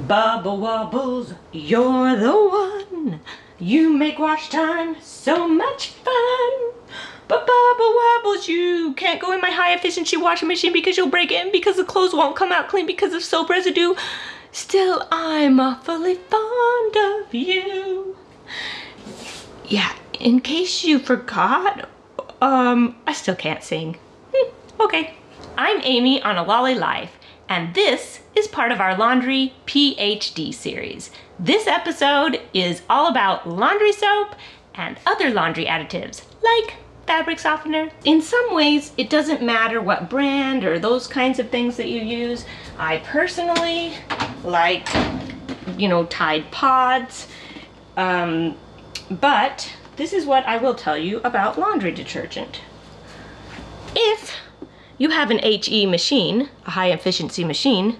Bubble Wobbles, you're the one. You make wash time so much fun. But Bubble Wobbles, you can't go in my high efficiency washing machine because you'll break it and because the clothes won't come out clean because of soap residue. Still, I'm awfully fond of you. Yeah, in case you forgot, I still can't sing. Okay. I'm Amy on a Lolly Life, and this is part of our laundry PhD series. This episode is all about laundry soap and other laundry additives, like fabric softener. In some ways, it doesn't matter what brand or those kinds of things that you use. I personally like, Tide Pods, but this is what I will tell you about laundry detergent. If you have an HE machine, a high efficiency machine,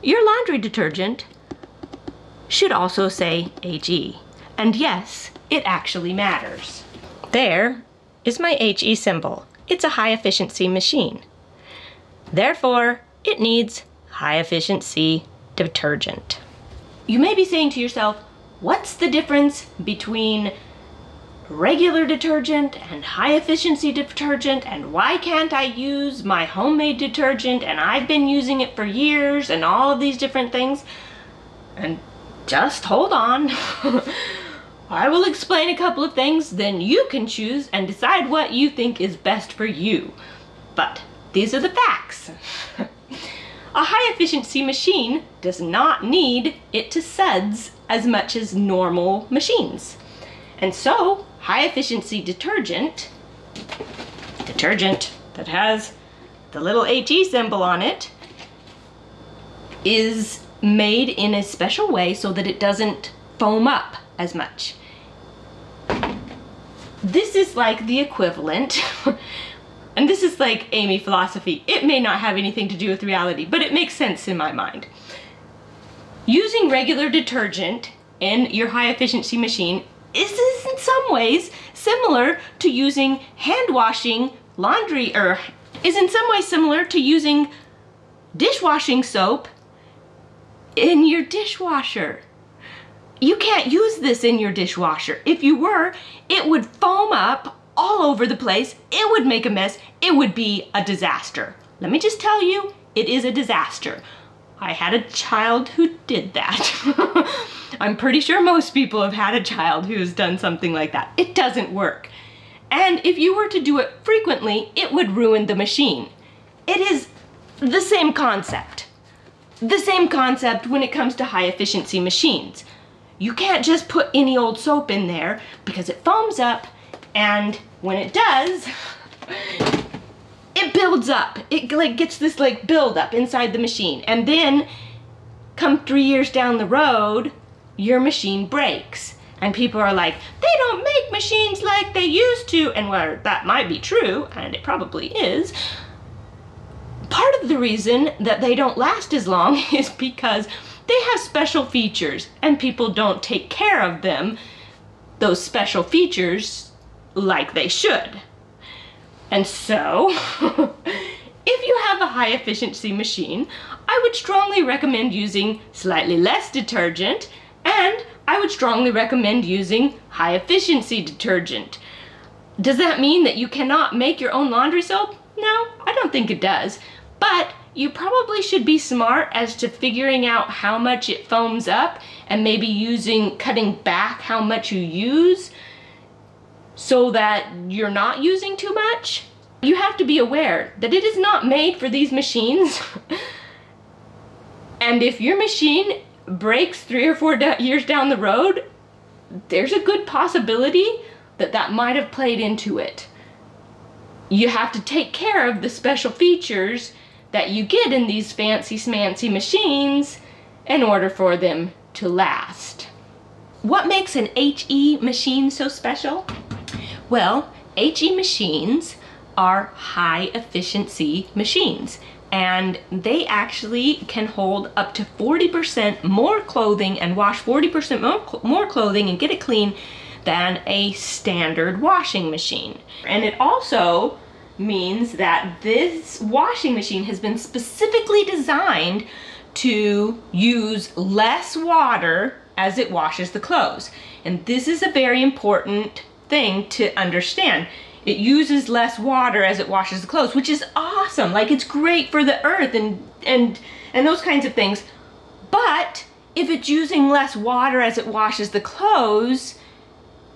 your laundry detergent should also say HE. And yes, it actually matters. There is my HE symbol. It's a high efficiency machine. Therefore, it needs high efficiency detergent. You may be saying to yourself, what's the difference between regular detergent and high efficiency detergent, and why can't I use my homemade detergent and I've been using it for years and all of these different things? And just hold on. I will explain a couple of things, then you can choose and decide what you think is best for you. But these are the facts. A high efficiency machine does not need it to suds as much as normal machines. And so, high efficiency detergent that has the little HE symbol on it, is made in a special way so that it doesn't foam up as much. This is like the equivalent, and this is like Amy philosophy. It may not have anything to do with reality, but it makes sense in my mind. Using regular detergent in your high efficiency machine is in some ways similar to using hand washing laundry, or is in some ways similar to using dishwashing soap in your dishwasher. You can't use this in your dishwasher. If you were, it would foam up all over the place. It would make a mess. It would be a disaster. Let me just tell you, it is a disaster. I had a child who did that. I'm pretty sure most people have had a child who's done something like that. It doesn't work. And if you were to do it frequently, it would ruin the machine. It is the same concept. The same concept when it comes to high efficiency machines. You can't just put any old soap in there because it foams up, and when it does, it builds up. It gets this build up inside the machine, and then come 3 years down the road, your machine breaks. And people are like, they don't make machines like they used to. And well, that might be true, and it probably is. Part of the reason that they don't last as long is because they have special features and people don't take care of them, those special features, like they should. And so, if you have a high efficiency machine, I would strongly recommend using slightly less detergent, and I would strongly recommend using high efficiency detergent. Does that mean that you cannot make your own laundry soap? No, I don't think it does. But you probably should be smart as to figuring out how much it foams up and maybe cutting back how much you use so that you're not using too much. You have to be aware that it is not made for these machines. And if your machine breaks 3 or 4 years down the road, there's a good possibility that that might have played into it. You have to take care of the special features that you get in these fancy smancy machines in order for them to last. What makes an HE machine so special? Well, HE machines are high efficiency machines, and they actually can hold up to 40% more clothing and wash 40% more clothing and get it clean than a standard washing machine. And it also means that this washing machine has been specifically designed to use less water as it washes the clothes. And this is a very important thing to understand. It uses less water as it washes the clothes, which is awesome. Like, it's great for the earth and those kinds of things. But if it's using less water as it washes the clothes,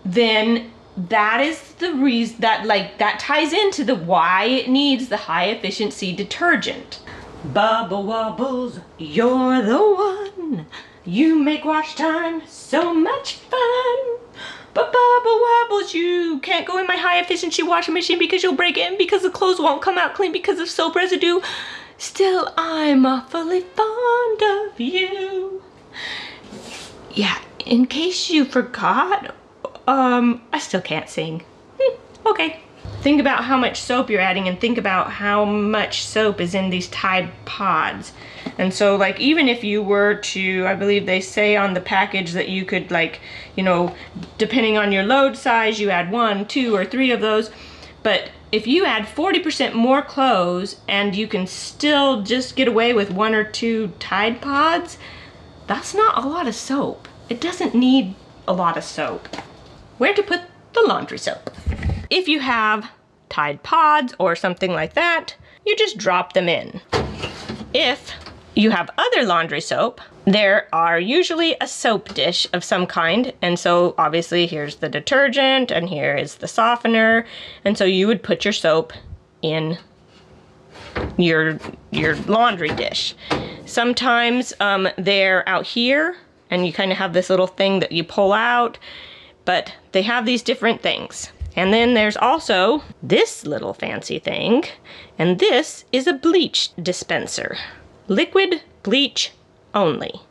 then that is the reason that ties into the why it needs the high efficiency detergent. Bubble Wobbles, you're the one. You make wash time so much fun. But Bubble Wobbles, you can't go in my high efficiency washing machine because you'll break it and because the clothes won't come out clean because of soap residue. Still, I'm awfully fond of you. Yeah, in case you forgot, I still can't sing. Okay. Think about how much soap you're adding and think about how much soap is in these Tide Pods. And so, like, even if you were to, I believe they say on the package that you could, like, you know, depending on your load size, you add 1, 2, or 3 of those. But if you add 40% more clothes and you can still just get away with 1 or 2 Tide Pods, that's not a lot of soap. It doesn't need a lot of soap. Where to put the laundry soap? If you have Tide Pods or something like that, you just drop them in. If you have other laundry soap, there are usually a soap dish of some kind, and so obviously here's the detergent and here is the softener, and so you would put your soap in your laundry dish. Sometimes they're out here and you kind of have this little thing that you pull out, but they have these different things. And then there's also this little fancy thing, and this is a bleach dispenser. Liquid bleach only.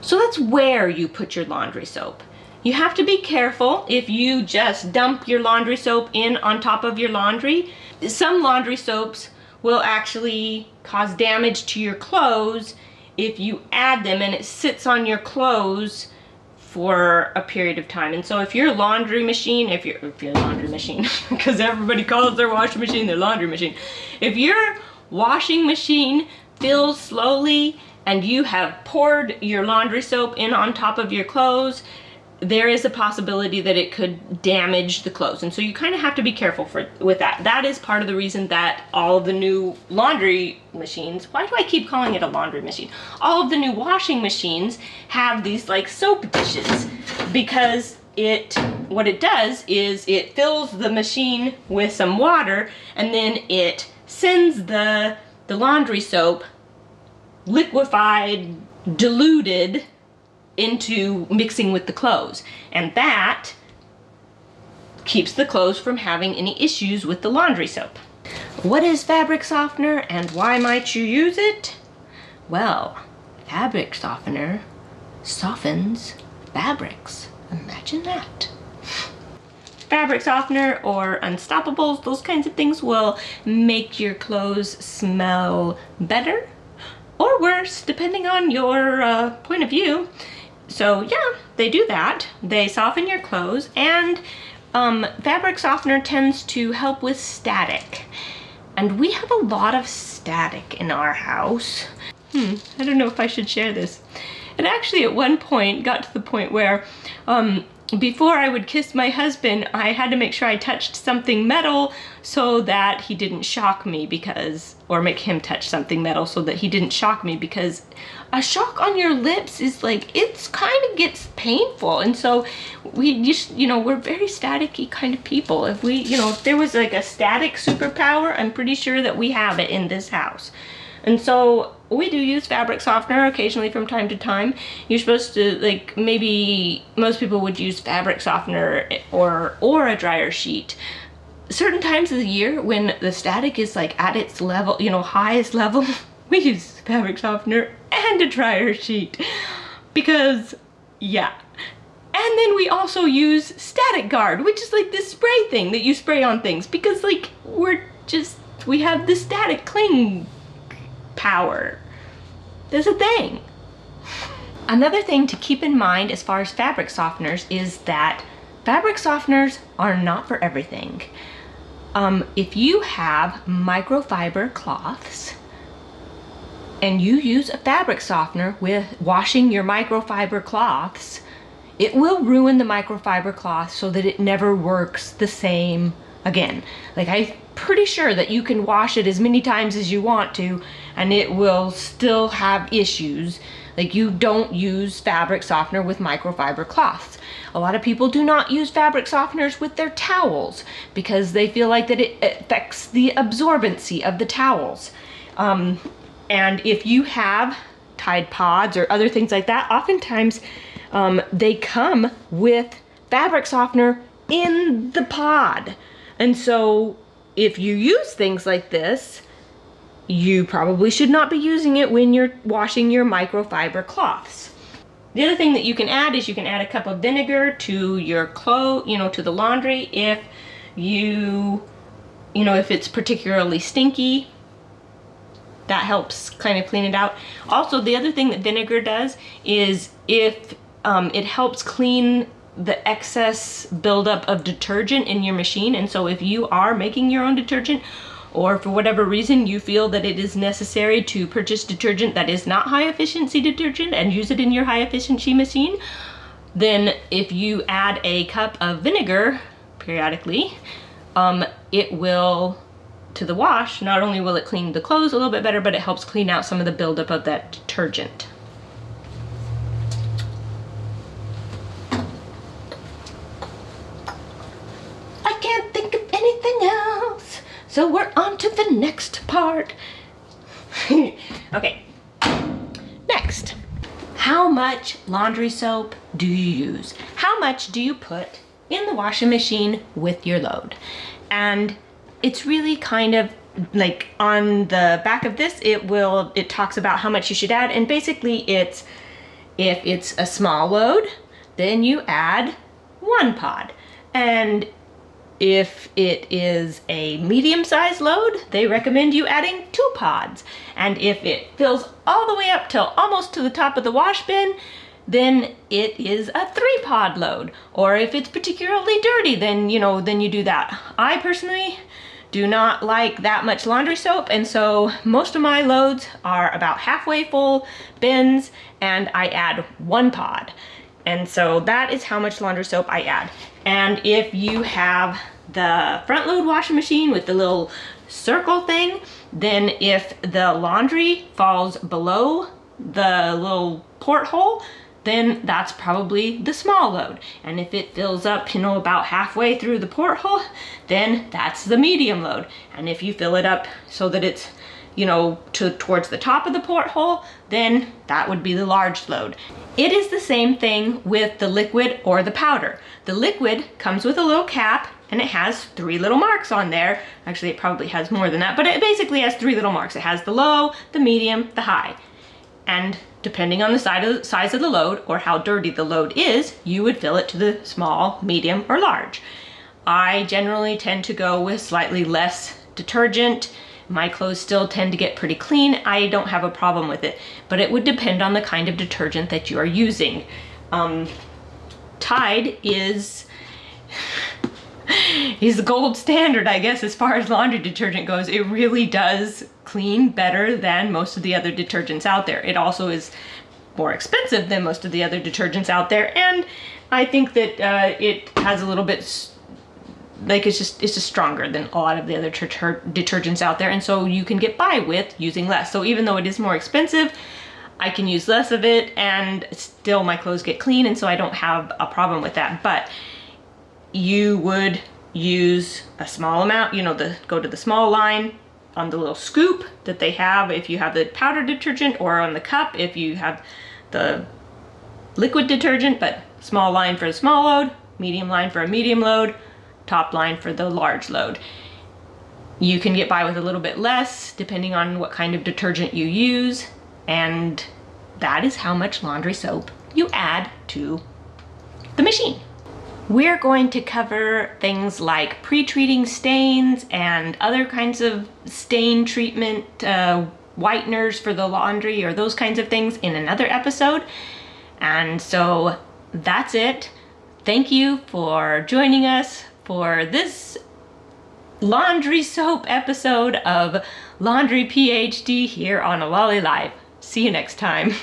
So that's where you put your laundry soap. You have to be careful if you just dump your laundry soap in on top of your laundry. Some laundry soaps will actually cause damage to your clothes if you add them and it sits on your clothes for a period of time. And so if your laundry machine, if your laundry machine, because everybody calls their washing machine their laundry machine. If your washing machine fills slowly and you have poured your laundry soap in on top of your clothes, there is a possibility that it could damage the clothes. And so you kind of have to be careful with that. That is part of the reason that all of the new laundry machines, why do I keep calling it a laundry machine? All of the new washing machines have these like soap dishes, because what it does is it fills the machine with some water and then it sends the laundry soap liquefied, diluted, into mixing with the clothes, and that keeps the clothes from having any issues with the laundry soap. What is fabric softener and why might you use it? Well, fabric softener softens fabrics. Imagine that. Fabric softener or Unstoppables, those kinds of things will make your clothes smell better or worse, depending on your point of view. So yeah, they do that. They soften your clothes, and fabric softener tends to help with static. And we have a lot of static in our house. I don't know if I should share this. It actually at one point got to the point where before I would kiss my husband, I had to make sure I touched something metal so that he didn't shock me, or make him touch something metal so that he didn't shock me, because a shock on your lips is like, it's kind of gets painful. And so we just, we're very staticky kind of people. If we, if there was like a static superpower, I'm pretty sure that we have it in this house. And so we do use fabric softener occasionally from time to time. You're supposed to, like, maybe most people would use fabric softener or a dryer sheet. Certain times of the year when the static is like at its level, highest level, we use fabric softener and a dryer sheet. Because, yeah. And then we also use static guard, which is like this spray thing that you spray on things, because like we have the static cling power. There's a thing. Another thing to keep in mind as far as fabric softeners is that fabric softeners are not for everything. If you have microfiber cloths, and you use a fabric softener with washing your microfiber cloths, it will ruin the microfiber cloth so that it never works the same again. Like, I'm pretty sure that you can wash it as many times as you want to and it will still have issues. Like, you don't use fabric softener with microfiber cloths. A lot of people do not use fabric softeners with their towels because they feel like that it affects the absorbency of the towels. And if you have Tide Pods or other things like that, oftentimes they come with fabric softener in the pod. And so if you use things like this, you probably should not be using it when you're washing your microfiber cloths. The other thing that you can add is you can add a cup of vinegar to your clothes, to the laundry if if it's particularly stinky. That helps kind of clean it out. Also, the other thing that vinegar does is if it helps clean the excess buildup of detergent in your machine. And so if you are making your own detergent, or for whatever reason you feel that it is necessary to purchase detergent that is not high efficiency detergent and use it in your high efficiency machine, then if you add a cup of vinegar periodically, it will, to the wash, not only will it clean the clothes a little bit better, but it helps clean out some of the buildup of that detergent. I can't think of anything else, so we're on to the next part. Okay, next. How much laundry soap do you use? How much do you put in the washing machine with your load? And it's really kind of like on the back of this, it talks about how much you should add. And basically it's, if it's a small load, then you add 1 pod. And if it is a medium-sized load, they recommend you adding 2 pods. And if it fills all the way up till almost to the top of the wash bin, then it is a 3-pod load. Or if it's particularly dirty, then you do that. I personally do not like that much laundry soap, and so most of my loads are about halfway full bins, and I add 1 pod. And so that is how much laundry soap I add. And if you have the front load washing machine with the little circle thing, then if the laundry falls below the little porthole, then that's probably the small load. And if it fills up, about halfway through the porthole, then that's the medium load. And if you fill it up so that it's, towards the top of the porthole, then that would be the large load. It is the same thing with the liquid or the powder. The liquid comes with a little cap and it has 3 little marks on there. Actually, it probably has more than that, but it basically has 3 little marks. It has the low, the medium, the high. And depending on the size of the load or how dirty the load is, you would fill it to the small, medium, or large. I generally tend to go with slightly less detergent. My clothes still tend to get pretty clean. I don't have a problem with it, but it would depend on the kind of detergent that you are using. Tide is the gold standard, I guess, as far as laundry detergent goes. It really does clean better than most of the other detergents out there. It also is more expensive than most of the other detergents out there, and I think that it has a little bit, it's just stronger than a lot of the other detergents out there, and so you can get by with using less. So even though it is more expensive, I can use less of it and still my clothes get clean, and so I don't have a problem with that. But you would use a small amount, go to the small line on the little scoop that they have if you have the powder detergent, or on the cup if you have the liquid detergent, but small line for a small load, medium line for a medium load, top line for the large load. You can get by with a little bit less depending on what kind of detergent you use, and that is how much laundry soap you add to the machine. We're going to cover things like pre-treating stains and other kinds of stain treatment, whiteners for the laundry, or those kinds of things in another episode. And so that's it. Thank you for joining us for this laundry soap episode of Laundry PhD here on A Lolly Live. See you next time.